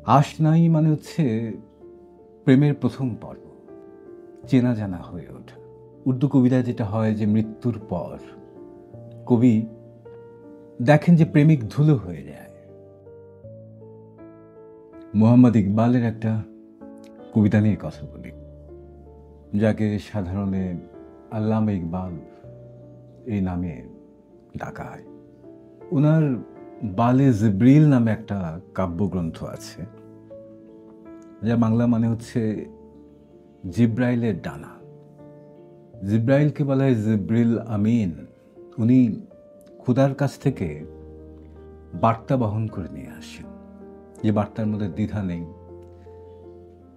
আশ নাই মানে হচ্ছে প্রেমের প্রথম পর্ব, চেনা জানা হয়ে ওঠা। উর্দু কবিতায় যেটা হয় যে মৃত্যুর পর কবি দেখেন যে প্রেমিক ধুলো হয়ে যায়। মোহাম্মদ ইকবালের একটা কবিতা নিয়ে কথা বলি, যাকে সাধারণে আল্লামা ইকবাল এই নামে ডাকা হয়। ওনার বালে জিব্রিল নামে একটা কাব্যগ্রন্থ আছে, যা বাংলা মানে হচ্ছে জিব্রাইলের ডানা। জিব্রাইলকে বলা হয় জিব্রিল আমিন। উনি খুদার কাছ থেকে বার্তা বহন করে নিয়ে আসেন, যে বার্তার মধ্যে দ্বিধা নেই,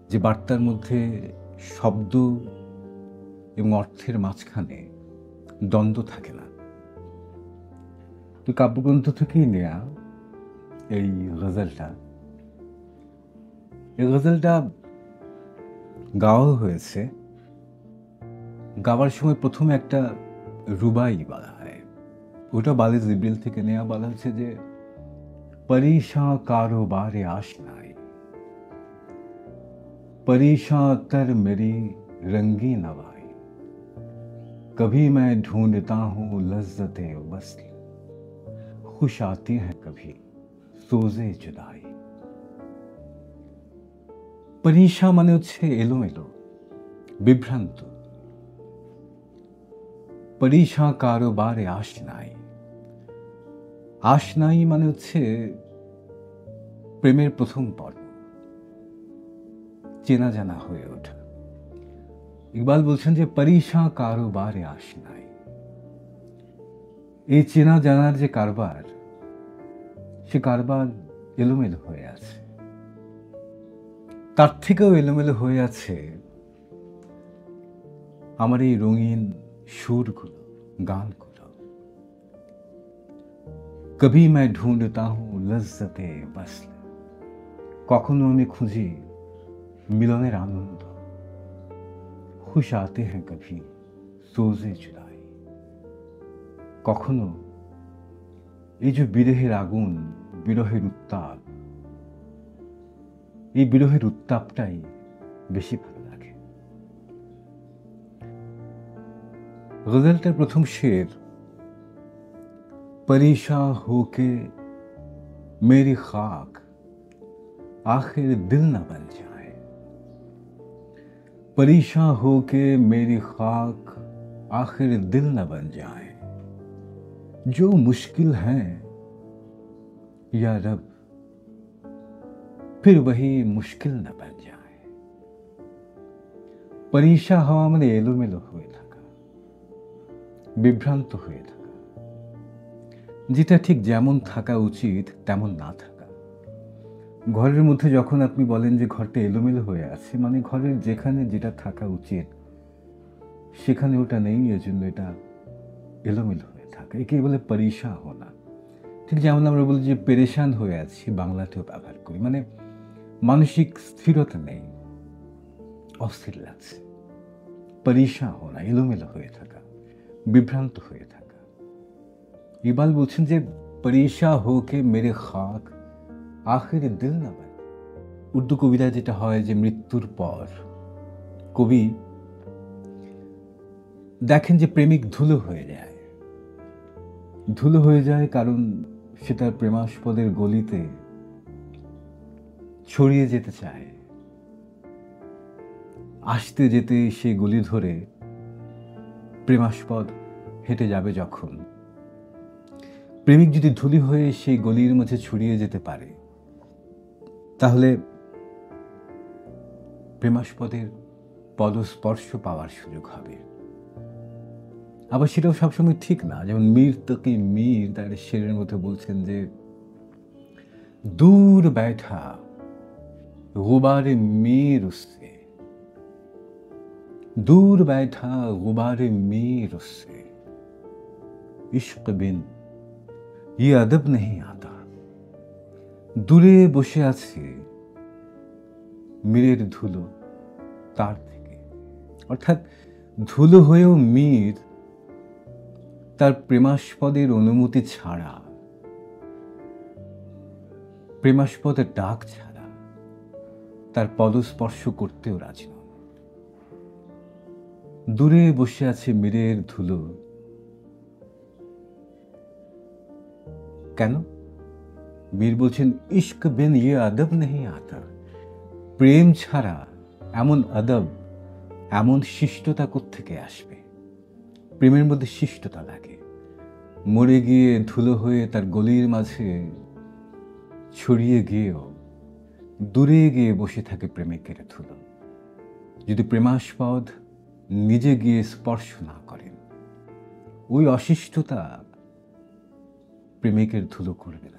যে বার্তার মধ্যে শব্দ এবং অর্থের মাঝখানে দ্বন্দ্ব থাকে না। তো কাব্যগ্রন্থ থেকেই নেয়া এই গজলটা গাওয়া হয়েছে। গাওয়ার সময় প্রথমে একটা রুবাই বলা হয়, ওটা বালে জিব্রিল থেকে নেওয়া। বলা হচ্ছে যে পরিশাঁ কারোবারে আশনাই, परेशां कर मेरी रंगी नवाई, कभी मैं ढूंढता हूँ लज्जते वस्ल, खुश आती है कभी सोजे जुदाई। परीशा মানে হচ্ছে এলোমেলো, বিভ্রান্ত। পরিশা কারোবারে আশনাই, আশনাই মানে হচ্ছে প্রেমের প্রথম পর্ব, চেনা জানা হয়ে ওঠা। ইকবাল বলছেন যে পরিশা কারোবারে আশনাই, এই চেনা জানার যে কারবার, সে কারবার এলোমেলো হয়ে আছে। তার থেকেও এলোমেলো হয়ে আছে আমার এই রঙিন সুরগুলো, গানগুলো। কবি मैं ढूंढता हूँ लज्जते वस्ल, কখনো আমি খুঁজি মিলনের আনন্দ। খুশ আতে হ্যাঁ কভি সোজে জুদাই, কখনো এই যে বিরহের আগুন, বিরহের উত্তাপ, এই বিরহের উত্তাপটাই বেশি ভালো লাগে। গজলটার প্রথম শের, পরেশান হোকে মেরি খাক आखिर दिल न बन जाए, परेशान होके मेरी खाक आखिर दिल न बन जाए, जो मुश्किल है या रब फिर वही मुश्किल न बन जाए। परेशा हवा মানে এলোমেলো হয়ে থাকা, বিভ্রান্ত হয়ে থাকা, যেটা ঠিক যেমন থাকা উচিত তেমন না থাকা। ঘরের মধ্যে যখন আপনি বলেন যে ঘরটা এলোমেলো হয়ে আছে, মানে ঘরের যেখানে যেটা থাকা উচিত সেখানে ওটা নেই, এজন্য এটা এলোমেলো হয়ে থাকে। একে বলে পরিশা হোনা। ঠিক যেমন আমরা বলি যে পেরেশান হয়ে আছি, বাংলাতেও ব্যবহার করি, মানে মানসিক স্থিরতা নেই, অস্থির লাগছে। পরিশা হোনা, এলোমেলো হয়ে থাকা, বিভ্রান্ত হয়ে থাকা। ইকবাল বলছেন যে পরিশা হোকে মেরে খাক আখির দিল না বান। উর্দু কবিতায় যেটা হয় যে মৃত্যুর পর কবি দেখেন যে প্রেমিক ধুলো হয়ে যায়। ধুলো হয়ে যায় কারণ সে তার প্রেমাস্পদের গলিতে ছড়িয়ে যেতে চায়। আসতে যেতে সে গলি ধরে প্রেমাস্পদ হেঁটে যাবে যখন, প্রেমিক যদি ধুলি হয়ে সেই গলির মাঝে ছড়িয়ে যেতে পারে, তাহলে প্রেমাস্পদের পদস্পর্শ পাওয়ার সুযোগ হবে। আবার সেটাও সবসময় ঠিক না। যেমন মীর তকি মীর তার শেরের মধ্যে বলছেন যে দূর बैठा गुबारे मीर उससे, दूर बैठा गुबारे मीर उससे, इश्क बिन ये अदब नहीं आता। দূরে বসে আছে মীরের ধুলো তার থেকে, অর্থাৎ ধুলো হয়েও মীর তার প্রেমাস্পদের অনুমতি ছাড়া, প্রেমাস্পদের ডাক ছাড়া তার পদস্পর্শ করতেও রাজি নন। দূরে বসে আছে মীরের ধুলো। কেন? মীর বলছেন, ইশক বিন ইয়ে আদব নেই আতা। প্রেম ছাড়া এমন আদব, এমন শিষ্টতা কোত্থেকে আসবে? প্রেমের মধ্যে শিষ্টতা লাগে। মরে গিয়ে ধুলো হয়ে তার গলির মাঝে ছড়িয়ে গিয়েও দূরে গিয়ে বসে থাকে প্রেমিকের ধুলো। যদি প্রেমাস্পদ নিজে গিয়ে স্পর্শ না করেন, ওই অশিষ্টতা প্রেমিকের ধুলো করবে না।